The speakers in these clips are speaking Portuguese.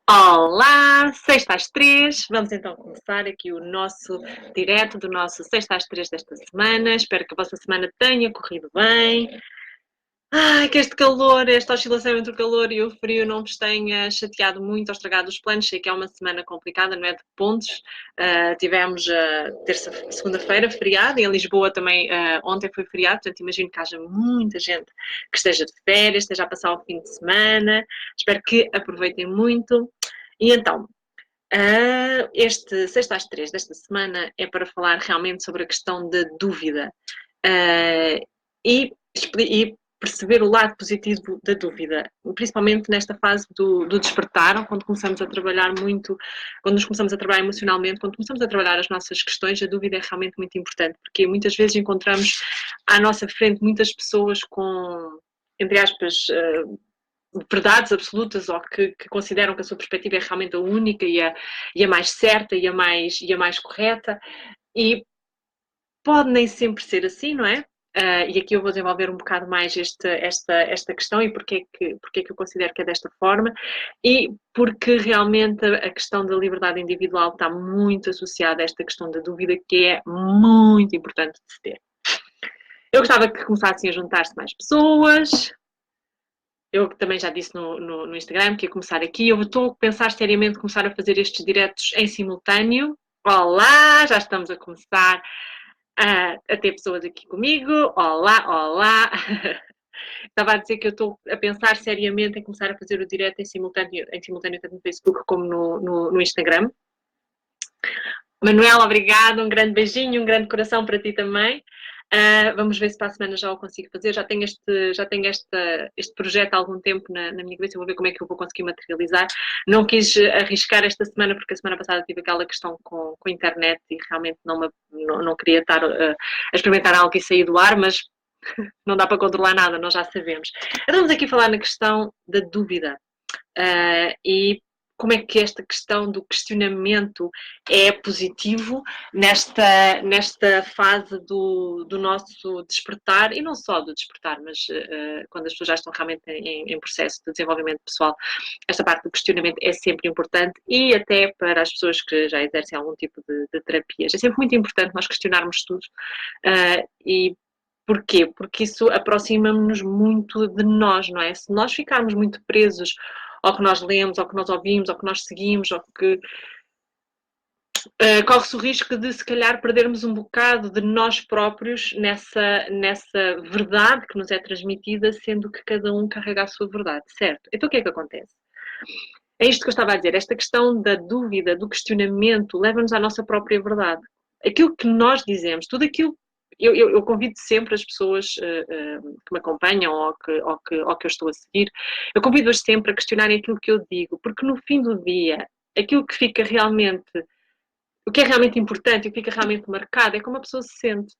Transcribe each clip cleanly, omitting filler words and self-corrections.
Olá, sexta às 3. Vamos então começar aqui o nosso direto do nosso sexta às 3 desta semana. Espero que a vossa semana tenha corrido bem. Ai, que este calor, esta oscilação entre o calor e o frio não vos tenha chateado muito ou estragado os planos. Sei que é uma semana complicada, não é? De pontos. Tivemos segunda-feira feriado, e em Lisboa também ontem foi feriado, portanto imagino que haja muita gente que esteja de férias, esteja a passar o fim de semana. Espero que aproveitem muito. E então, este sexta às 3 desta semana é para falar realmente sobre a questão da dúvida e perceber o lado positivo da dúvida, principalmente nesta fase do despertar, quando começamos a trabalhar muito, quando nos começamos a trabalhar emocionalmente, quando começamos a trabalhar as nossas questões, a dúvida é realmente muito importante, porque muitas vezes encontramos à nossa frente muitas pessoas com, entre aspas, verdades absolutas ou que consideram que a sua perspectiva é realmente a única e a mais certa e a mais correta, e pode nem sempre ser assim, não é? E aqui eu vou desenvolver um bocado mais esta questão e porque é que eu considero que é desta forma, e porque realmente a questão da liberdade individual está muito associada a esta questão da dúvida, que é muito importante de se ter. Eu gostava que começassem a juntar-se mais pessoas. Eu também já disse no Instagram que ia começar aqui. Eu estou a pensar seriamente começar a fazer estes diretos em simultâneo. Olá, já estamos a começar a ter pessoas aqui comigo. Olá, olá. Estava a dizer que eu estou a pensar seriamente em começar a fazer o direto em simultâneo tanto no Facebook como no Instagram. Manuel, obrigado, um grande beijinho, um grande coração para ti também. Vamos ver se para a semana já o consigo fazer. Já tenho este projeto há algum tempo na minha cabeça, eu vou ver como é que eu vou conseguir materializar. Não quis arriscar esta semana, porque a semana passada tive aquela questão com a internet e realmente não queria estar a experimentar algo e sair do ar, mas não dá para controlar nada, nós já sabemos. Vamos aqui falar na questão da dúvida. E como é que esta questão do questionamento é positivo nesta fase do nosso despertar, e não só do despertar, mas quando as pessoas já estão realmente em processo de desenvolvimento pessoal, esta parte do questionamento é sempre importante, e até para as pessoas que já exercem algum tipo de terapias. É sempre muito importante nós questionarmos tudo. E porquê? Porque isso aproxima-nos muito de nós, não é? Se nós ficarmos muito presos ao que nós lemos, ao que nós ouvimos, ao que nós seguimos, ao que corre-se o risco de, se calhar, perdermos um bocado de nós próprios nessa verdade que nos é transmitida, sendo que cada um carrega a sua verdade, certo? Então o que é que acontece? É isto que eu estava a dizer, esta questão da dúvida, do questionamento, leva-nos à nossa própria verdade. Aquilo que nós dizemos, tudo aquilo. Eu convido sempre as pessoas que me acompanham ou que eu estou a seguir, eu convido-as sempre a questionarem aquilo que eu digo, porque no fim do dia, aquilo que fica realmente, o que é realmente importante e o que fica realmente marcado é como a pessoa se sente.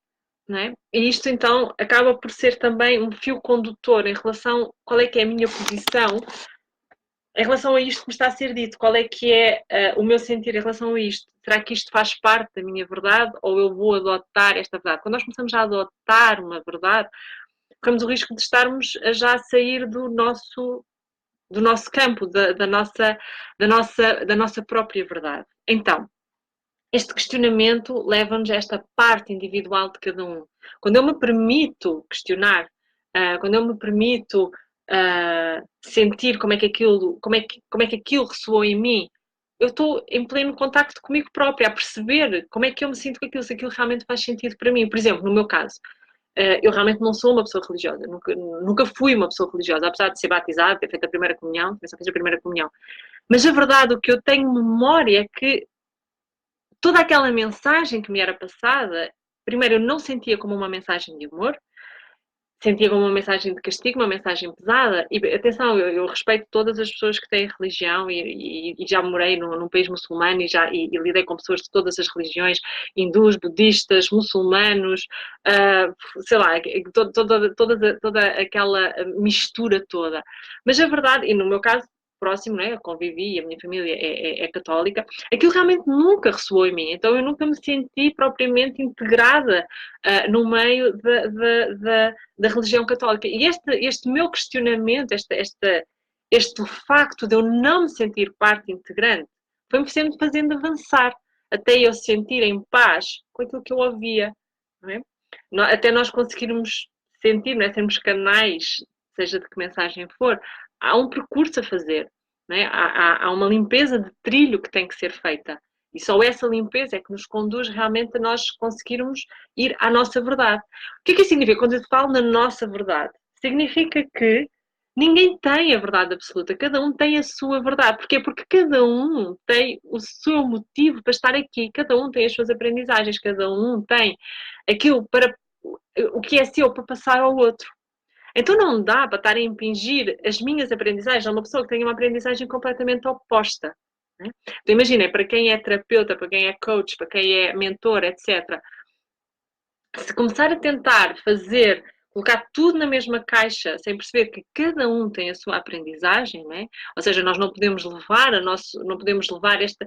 Não é? E isto então acaba por ser também um fio condutor em relação a qual é que é a minha posição em relação a isto que me está a ser dito. Qual é que é o meu sentir em relação a isto? Será que isto faz parte da minha verdade ou eu vou adotar esta verdade? Quando nós começamos a adotar uma verdade, corremos o risco de estarmos a já sair do nosso campo, da nossa própria verdade. Então, este questionamento leva-nos a esta parte individual de cada um. Quando eu me permito questionar, quando eu me permito sentir como é que aquilo ressoou em mim, eu estou em pleno contacto comigo própria, a perceber como é que eu me sinto com aquilo, se aquilo realmente faz sentido para mim. Por exemplo, no meu caso, eu realmente não sou uma pessoa religiosa, nunca fui uma pessoa religiosa, apesar de ser batizada, ter feito a primeira comunhão, eu só fiz a primeira comunhão. Mas a verdade, o que eu tenho memória é que toda aquela mensagem que me era passada, primeiro eu não sentia como uma mensagem de amor, sentia como uma mensagem de castigo, uma mensagem pesada. E atenção, eu respeito todas as pessoas que têm religião e já morei num país muçulmano e lidei com pessoas de todas as religiões, hindus, budistas, muçulmanos, sei lá, toda aquela mistura toda. Mas a verdade, e no meu caso próximo, né, eu convivi, a minha família é católica, aquilo realmente nunca ressoou em mim, então eu nunca me senti propriamente integrada no meio da religião católica. E este meu questionamento, este facto de eu não me sentir parte integrante foi-me sempre fazendo avançar, até eu sentir em paz com aquilo que eu ouvia. Não é? Até nós conseguirmos sentir, não é? Sermos canais, seja de que mensagem for, há um percurso a fazer. Não é? Há uma limpeza de trilho que tem que ser feita. E só essa limpeza é que nos conduz realmente a nós conseguirmos ir à nossa verdade. O que é que isso significa? Quando eu falo na nossa verdade, significa que ninguém tem a verdade absoluta, cada um tem a sua verdade. Porquê? Porque cada um tem o seu motivo para estar aqui, cada um tem as suas aprendizagens, cada um tem aquilo para o que é seu para passar ao outro. Então não dá para estar a impingir as minhas aprendizagens a uma pessoa que tem uma aprendizagem completamente oposta. Né? Então imaginem, para quem é terapeuta, para quem é coach, para quem é mentor, etc. Se começar a tentar colocar tudo na mesma caixa, sem perceber que cada um tem a sua aprendizagem, né? Ou seja, nós não podemos levar isto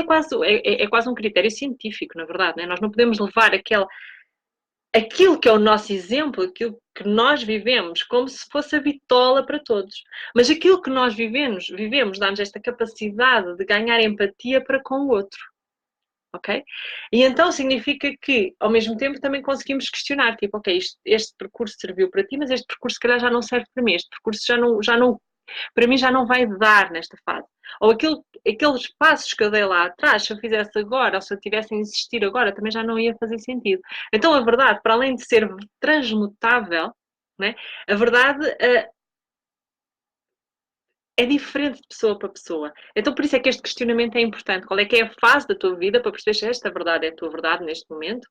é quase um critério científico, na verdade, né? Nós não podemos levar aquilo que é o nosso exemplo, aquilo que nós vivemos, como se fosse a bitola para todos. Mas aquilo que nós vivemos dá-nos esta capacidade de ganhar empatia para com o outro. Ok? E então significa que, ao mesmo tempo, também conseguimos questionar, tipo, ok, este percurso serviu para ti, mas este percurso, se calhar, já não serve para mim, este percurso para mim já não vai dar nesta fase. Ou aqueles passos que eu dei lá atrás, se eu fizesse agora, ou se eu tivesse a insistir agora, também já não ia fazer sentido. Então, a verdade, para além de ser transmutável, né, a verdade é diferente de pessoa para pessoa. Então, por isso é que este questionamento é importante. Qual é que é a fase da tua vida para perceber se esta verdade é a tua verdade neste momento?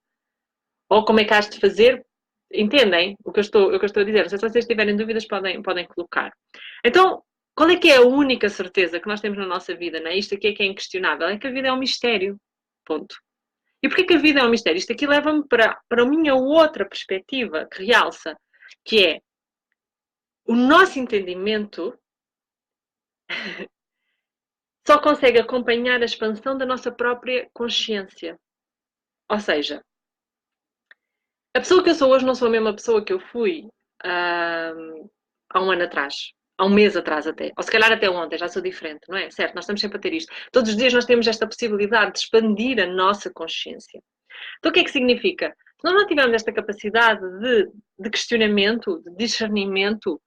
Ou como é que has de fazer? Entendem o que eu estou a dizer? Não sei se vocês tiverem dúvidas, podem colocar. Então, qual é que é a única certeza que nós temos na nossa vida? Né? Isto aqui é que é inquestionável. É que a vida é um mistério. Ponto. E porquê que a vida é um mistério? Isto aqui leva-me para a minha outra perspectiva que realça, que é o nosso entendimento só consegue acompanhar a expansão da nossa própria consciência. Ou seja, a pessoa que eu sou hoje não sou a mesma pessoa que eu fui há um ano atrás. Há um mês atrás até. Ou se calhar até ontem, já sou diferente, não é? Certo, nós estamos sempre a ter isto. Todos os dias nós temos esta possibilidade de expandir a nossa consciência. Então o que é que significa? Se nós não tivermos esta capacidade de questionamento, de discernimento,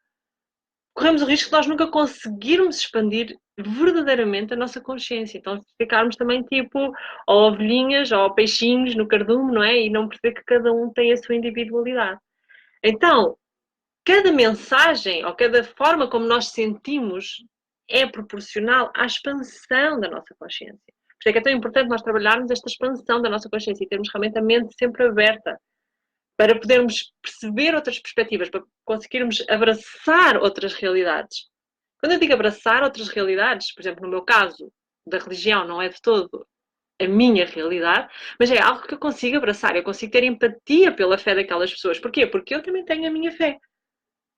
corremos o risco de nós nunca conseguirmos expandir verdadeiramente a nossa consciência. Então, ficarmos também tipo ou ovelhinhas ou peixinhos no cardume, não é? E não perceber que cada um tem a sua individualidade. Então, cada mensagem ou cada forma como nós sentimos é proporcional à expansão da nossa consciência. Por isso é que é tão importante nós trabalharmos esta expansão da nossa consciência e termos realmente a mente sempre aberta para podermos perceber outras perspectivas, para conseguirmos abraçar outras realidades. Quando eu digo abraçar outras realidades, por exemplo, no meu caso, da religião não é de todo a minha realidade, mas é algo que eu consigo abraçar, eu consigo ter empatia pela fé daquelas pessoas. Porquê? Porque eu também tenho a minha fé,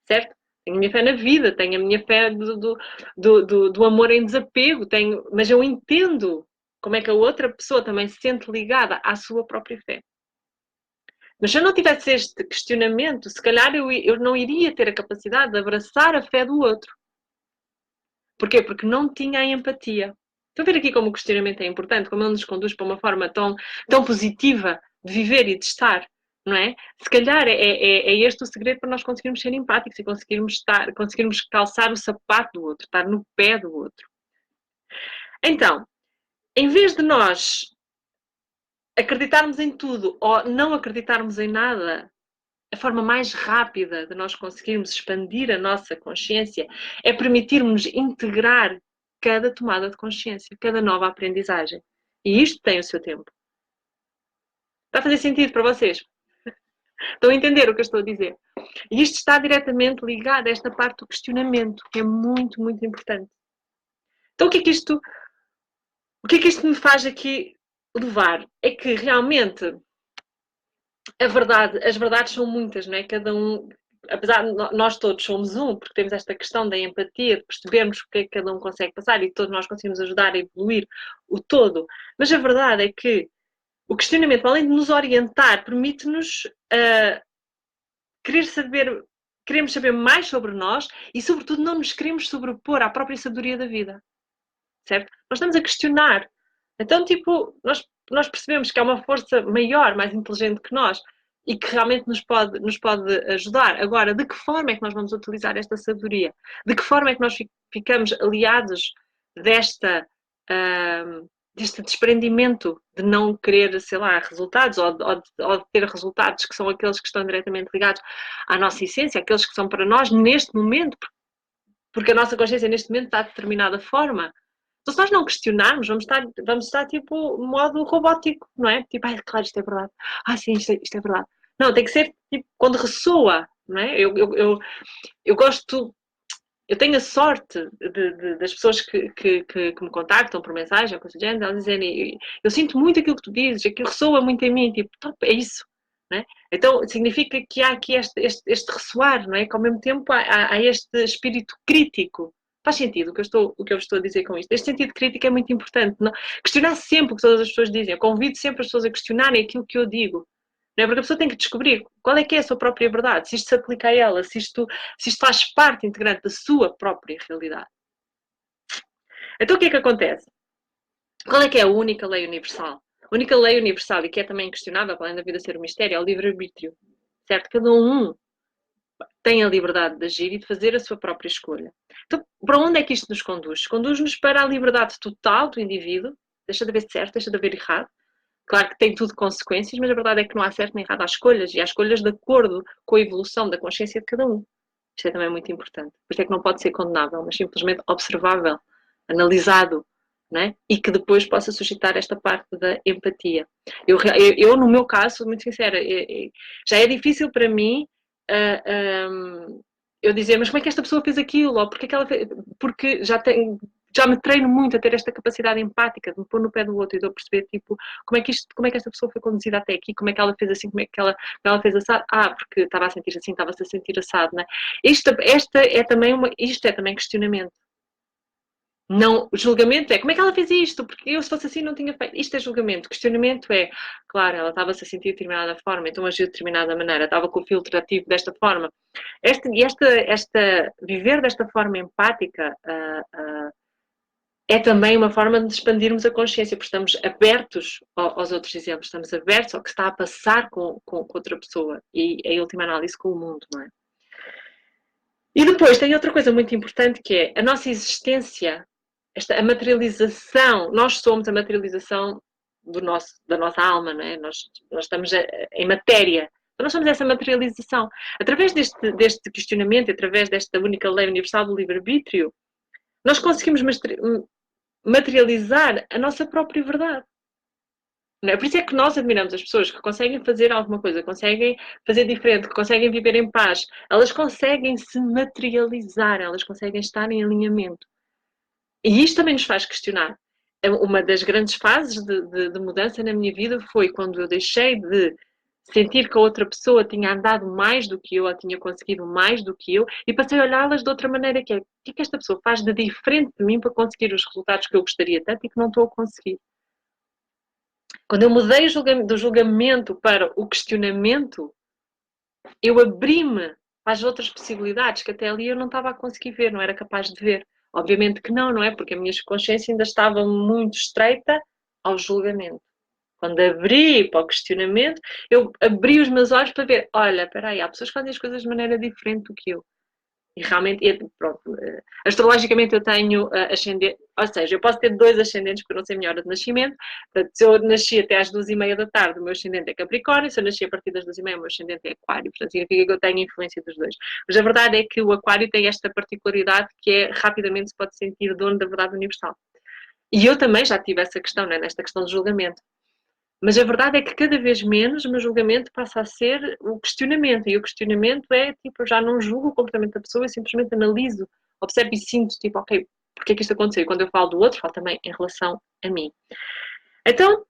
certo? Tenho a minha fé na vida, tenho a minha fé do amor em desapego, mas eu entendo como é que a outra pessoa também se sente ligada à sua própria fé. Mas se eu não tivesse este questionamento, se calhar eu não iria ter a capacidade de abraçar a fé do outro. Porquê? Porque não tinha a empatia. Estão a ver aqui como o questionamento é importante, como ele nos conduz para uma forma tão positiva de viver e de estar, não é? Se calhar é este o segredo para nós conseguirmos ser empáticos e conseguirmos calçar o sapato do outro, estar no pé do outro. Então, em vez de nós acreditarmos em tudo ou não acreditarmos em nada, a forma mais rápida de nós conseguirmos expandir a nossa consciência é permitirmos integrar cada tomada de consciência, cada nova aprendizagem. E isto tem o seu tempo. Está a fazer sentido para vocês? Estão a entender o que eu estou a dizer? E isto está diretamente ligado a esta parte do questionamento, que é muito, muito importante. Então, o que é que isto me faz aqui levar? É que realmente as verdades são muitas, não é? Cada um, apesar de nós todos somos um, porque temos esta questão da empatia, de percebermos o que é que cada um consegue passar e todos nós conseguimos ajudar a evoluir o todo. Mas a verdade é que o questionamento, além de nos orientar, permite-nos querer saber queremos saber mais sobre nós e, sobretudo, não nos queremos sobrepor à própria sabedoria da vida, certo? Nós estamos a questionar. Então, tipo, nós percebemos que há uma força maior, mais inteligente que nós e que realmente nos pode ajudar. Agora, de que forma é que nós vamos utilizar esta sabedoria? De que forma é que nós ficamos aliados desta, deste desprendimento de não querer, sei lá, resultados ou de ter resultados que são aqueles que estão diretamente ligados à nossa essência, aqueles que são para nós neste momento, porque a nossa consciência neste momento está de determinada forma. Então, se nós não questionarmos, vamos estar tipo modo robótico, não é? Tipo, claro, isto é verdade. Sim, isto é verdade. Não, tem que ser tipo quando ressoa, não é? Eu gosto, eu tenho a sorte das pessoas que me contactam por mensagem, coisa do género, elas dizem, eu sinto muito aquilo que tu dizes, aquilo ressoa muito em mim, tipo, top, é isso. Não é? Então significa que há aqui este ressoar, não é? Que ao mesmo tempo há este espírito crítico. Faz sentido o que eu estou a dizer com isto. Este sentido crítico é muito importante. Não? Questionar sempre o que todas as pessoas dizem. Eu convido sempre as pessoas a questionarem aquilo que eu digo. Não é? Porque a pessoa tem que descobrir qual é que é a sua própria verdade, se isto se aplica a ela, se isto faz parte integrante da sua própria realidade. Então o que é que acontece? Qual é que é a única lei universal? A única lei universal, e que é também questionável, além da vida ser um mistério, é o livre-arbítrio. Certo? Cada um tem a liberdade de agir e de fazer a sua própria escolha. Então, para onde é que isto nos conduz? Conduz-nos para a liberdade total do indivíduo, deixa de haver certo, deixa de haver errado. Claro que tem tudo consequências, mas a verdade é que não há certo nem errado, há escolhas, e há escolhas de acordo com a evolução da consciência de cada um. Isto é também muito importante. Por isso é que não pode ser condenável, mas simplesmente observável, analisado, né? E que depois possa suscitar esta parte da empatia. No meu caso, sou muito sincera, já é difícil para mim eu dizer, mas como é que esta pessoa fez aquilo? Ou porque, é que ela fez? Porque já me treino muito a ter esta capacidade empática de me pôr no pé do outro e de eu perceber, tipo, como é que esta pessoa foi conduzida até aqui, como é que ela fez assim, como é que ela fez assado? Porque estava a sentir assim, estava-se a sentir assado, né? Isto é também questionamento. Não, julgamento é como é que ela fez isto? Porque eu, se fosse assim, não tinha feito. Isto é julgamento. Questionamento é, claro, ela estava-se a sentir de determinada forma, então agiu de determinada maneira, estava com o filtro ativo desta forma. Viver desta forma empática é também uma forma de expandirmos a consciência, porque estamos abertos aos outros exemplos, estamos abertos ao que está a passar com outra pessoa e, em última análise, com o mundo, não é? E depois tem outra coisa muito importante que é a nossa existência, a materialização, nós somos a materialização da nossa alma, não é? Nós estamos em matéria, então nós somos essa materialização. Através deste questionamento, através desta única lei universal do livre-arbítrio, nós conseguimos materializar a nossa própria verdade. Não é? Por isso é que nós admiramos as pessoas que conseguem fazer alguma coisa, conseguem fazer diferente, que conseguem viver em paz. Elas conseguem se materializar, elas conseguem estar em alinhamento. E isto também nos faz questionar. Uma das grandes fases de mudança na minha vida foi quando eu deixei de sentir que a outra pessoa tinha andado mais do que eu, ou tinha conseguido mais do que eu, e passei a olhá-las de outra maneira, que é, o que é que esta pessoa faz de diferente de mim para conseguir os resultados que eu gostaria tanto e que não estou a conseguir. Quando eu mudei do julgamento para o questionamento, eu abri-me para as outras possibilidades que até ali eu não estava a conseguir ver, não era capaz de ver. Obviamente que não é? Porque a minha consciência ainda estava muito estreita ao julgamento. Quando abri para o questionamento, eu abri os meus olhos para ver, olha, espera aí, há pessoas que fazem as coisas de maneira diferente do que eu. E realmente, pronto, astrologicamente eu tenho ascendente, ou seja, eu posso ter dois ascendentes porque eu não sei a minha hora de nascimento. Portanto, se eu nasci até às 2h30 da tarde, o meu ascendente é Capricórnio, se eu nasci a partir das 2h30, o meu ascendente é Aquário. Portanto, significa que eu tenho influência dos dois. Mas a verdade é que o Aquário tem esta particularidade que é rapidamente se pode sentir dono da verdade universal. E eu também já tive essa questão, né, nesta questão do julgamento. Mas a verdade é que cada vez menos o meu julgamento passa a ser o questionamento. E o questionamento é, tipo, eu já não julgo o comportamento da pessoa, eu simplesmente analiso, observo e sinto, tipo, ok, porque é que isto aconteceu? E quando eu falo do outro, falo também em relação a mim. Então,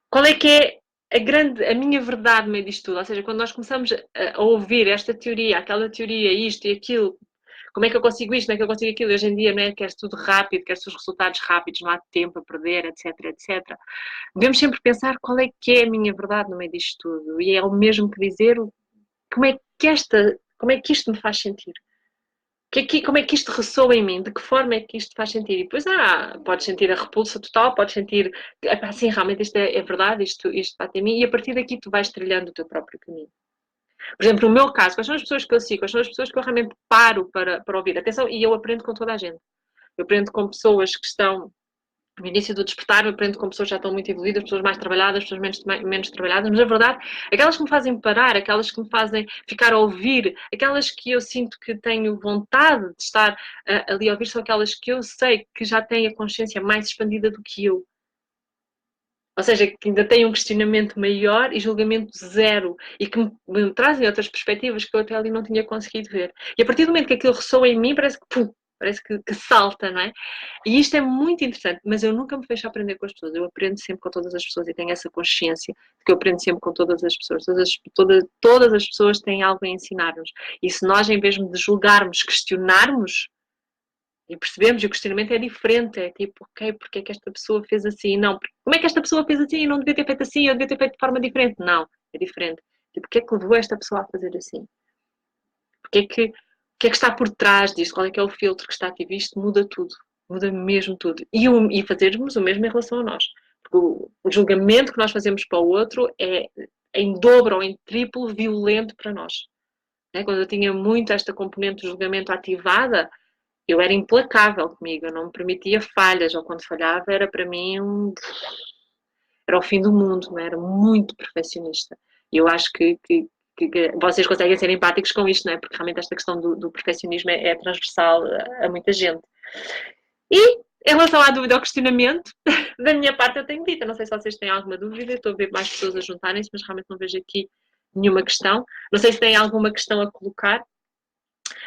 qual é que é a minha verdade no meio disto tudo? Ou seja, quando nós começamos a ouvir esta teoria, aquela teoria, isto e aquilo, como é que eu consigo isto, como é que eu consigo aquilo? E hoje em dia, não é? Queres tudo rápido, queres os resultados rápidos, não há tempo a perder, etc, etc. Devemos sempre pensar qual é que é a minha verdade no meio disto tudo. E é o mesmo que dizer como é que isto me faz sentir? Como é que isto ressoa em mim? De que forma é que isto faz sentir? E depois, podes sentir a repulsa total, podes sentir, sim, realmente isto é verdade, isto bate em mim, e a partir daqui tu vais trilhando o teu próprio caminho. Por exemplo, no meu caso, quais são as pessoas que eu sigo? Quais são as pessoas que eu realmente paro para ouvir? Atenção, e eu aprendo com toda a gente. Eu aprendo com pessoas que estão no início do despertar, eu aprendo com pessoas que já estão muito evoluídas, pessoas mais trabalhadas, pessoas menos trabalhadas, mas na verdade, aquelas que me fazem parar, aquelas que me fazem ficar a ouvir, aquelas que eu sinto que tenho vontade de estar ali a ouvir, são aquelas que eu sei que já têm a consciência mais expandida do que eu. Ou seja, que ainda têm um questionamento maior e julgamento zero e que me trazem outras perspectivas que eu até ali não tinha conseguido ver. E a partir do momento que aquilo ressoa em mim, parece que salta, não é? E isto é muito interessante, mas eu nunca me fecho a aprender com as pessoas. Eu aprendo sempre com todas as pessoas e tenho essa consciência de que eu aprendo sempre com todas as pessoas. Todas as pessoas têm algo a ensinar-nos. E se nós, em vez de julgarmos, questionarmos, e percebemos, e o questionamento é diferente, é tipo, ok, porque é que esta pessoa fez assim? Não, como é que esta pessoa fez assim e não devia ter feito assim, ou devia ter feito de forma diferente? Não, é diferente. Tipo, o que é que levou esta pessoa a fazer assim? O que é que está por trás disto? Qual é que é o filtro que está ativo? Isto muda tudo, muda mesmo tudo. E fazermos o mesmo em relação a nós. Porque o julgamento que nós fazemos para o outro é em dobro ou em triplo violento para nós. Quando eu tinha muito esta componente de julgamento ativada, eu era implacável comigo, eu não me permitia falhas, ou quando falhava era para mim era o fim do mundo, não é? Era muito perfeccionista. E eu acho que vocês conseguem ser empáticos com isto, não é? Porque realmente esta questão do perfeccionismo é transversal a muita gente. E em relação à dúvida ao questionamento, da minha parte eu tenho dito, eu não sei se vocês têm alguma dúvida, estou a ver mais pessoas a juntarem-se, mas realmente não vejo aqui nenhuma questão. Não sei se têm alguma questão a colocar.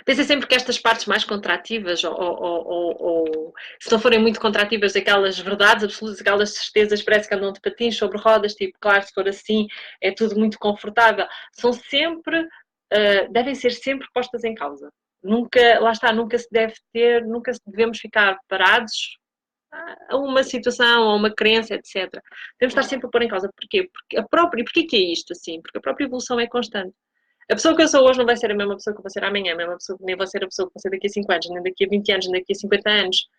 Pensem sempre que estas partes mais contrativas, ou se não forem muito contrativas, aquelas verdades absolutas, aquelas certezas, parece que andam de patins sobre rodas, tipo, claro, se for assim, é tudo muito confortável, são sempre, devem ser sempre postas em causa. Nunca, lá está, nunca devemos ficar parados a uma situação, a uma crença, etc. Devemos estar sempre a pôr em causa. Porquê? Porquê que é isto assim? Porque a própria evolução é constante. A pessoa que eu sou hoje não vai ser a mesma pessoa que eu vou ser amanhã, a mesma pessoa, nem vou ser a pessoa que vou ser daqui a 5 anos, nem daqui a 20 anos, nem daqui a 50 anos.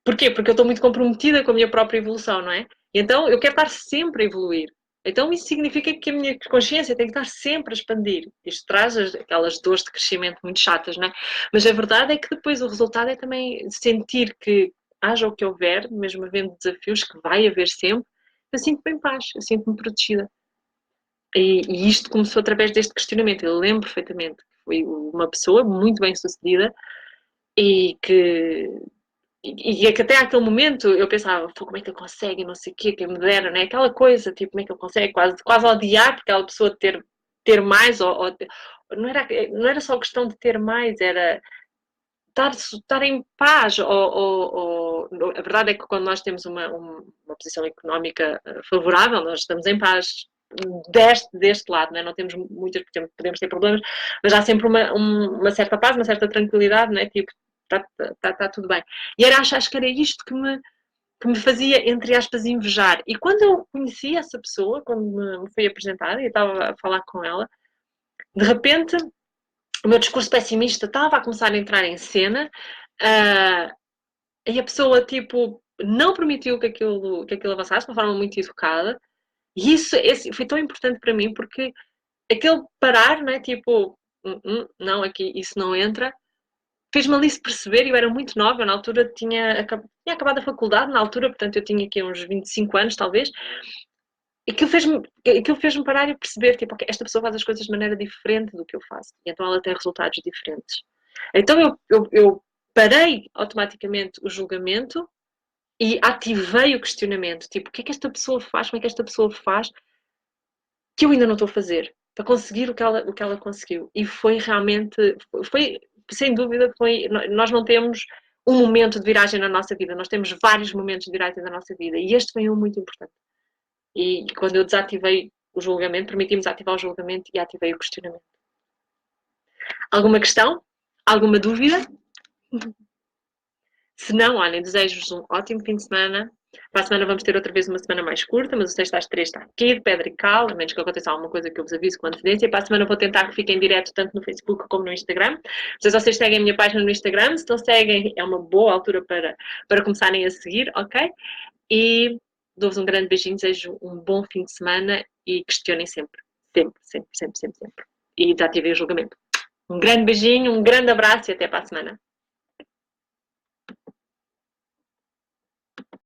Porquê? Porque eu estou muito comprometida com a minha própria evolução, não é? E então eu quero estar sempre a evoluir. Então isso significa que a minha consciência tem que estar sempre a expandir. Isto traz aquelas dores de crescimento muito chatas, não é? Mas a verdade é que depois o resultado é também sentir que, haja o que houver, mesmo havendo desafios, que vai haver sempre, eu sinto-me em paz, eu sinto-me protegida. E isto começou através deste questionamento. Eu lembro perfeitamente que foi uma pessoa muito bem sucedida e que até aquele momento eu pensava, como é que ele consegue, não sei o quê, quem me dera, né? Aquela coisa, tipo, como é que ele consegue, quase odiar porque aquela pessoa ter mais, não era só questão de ter mais, era estar em paz. A verdade é que quando nós temos uma posição económica favorável, nós estamos em paz deste lado, não temos muitas, podemos ter problemas, mas há sempre uma certa paz, uma certa tranquilidade, não é? Tipo, está tudo bem. E acho que era isto que me fazia, entre aspas, invejar. E quando eu conheci essa pessoa, quando me foi apresentada e eu estava a falar com ela, de repente o meu discurso pessimista estava a começar a entrar em cena, e a pessoa, tipo, não permitiu que aquilo avançasse de uma forma muito educada, e esse foi tão importante para mim, porque aquele parar, não é? Tipo, não, aqui isso não entra, fez-me ali se perceber, eu era muito nova, eu na altura tinha acabado a faculdade, na altura, portanto eu tinha aqui uns 25 anos, talvez, e aquilo fez-me parar e perceber, tipo, okay, esta pessoa faz as coisas de maneira diferente do que eu faço, e então ela tem resultados diferentes. Então eu parei automaticamente o julgamento e ativei o questionamento, tipo, o que é que esta pessoa faz, como é que esta pessoa faz, que eu ainda não estou a fazer, para conseguir o que ela conseguiu. E foi realmente, sem dúvida, nós não temos um momento de viragem na nossa vida, nós temos vários momentos de viragem na nossa vida, e este foi um muito importante. E quando eu desativei o julgamento, permiti-me desativar o julgamento e ativei o questionamento. Alguma questão? Alguma dúvida? Se não, olhem, desejo-vos um ótimo fim de semana. Para a semana vamos ter outra vez uma semana mais curta, mas o sexta às 3 está aqui, de pedra e cal, a menos que aconteça alguma coisa que eu vos avise com antecedência. Para a semana vou tentar que fiquem direto tanto no Facebook como no Instagram. Não sei se vocês seguem a minha página no Instagram, se não seguem, é uma boa altura para começarem a seguir, ok? E dou-vos um grande beijinho, desejo um bom fim de semana e questionem sempre. Sempre, sempre, sempre, sempre, sempre. E desativem o julgamento. Um grande beijinho, um grande abraço e até para a semana.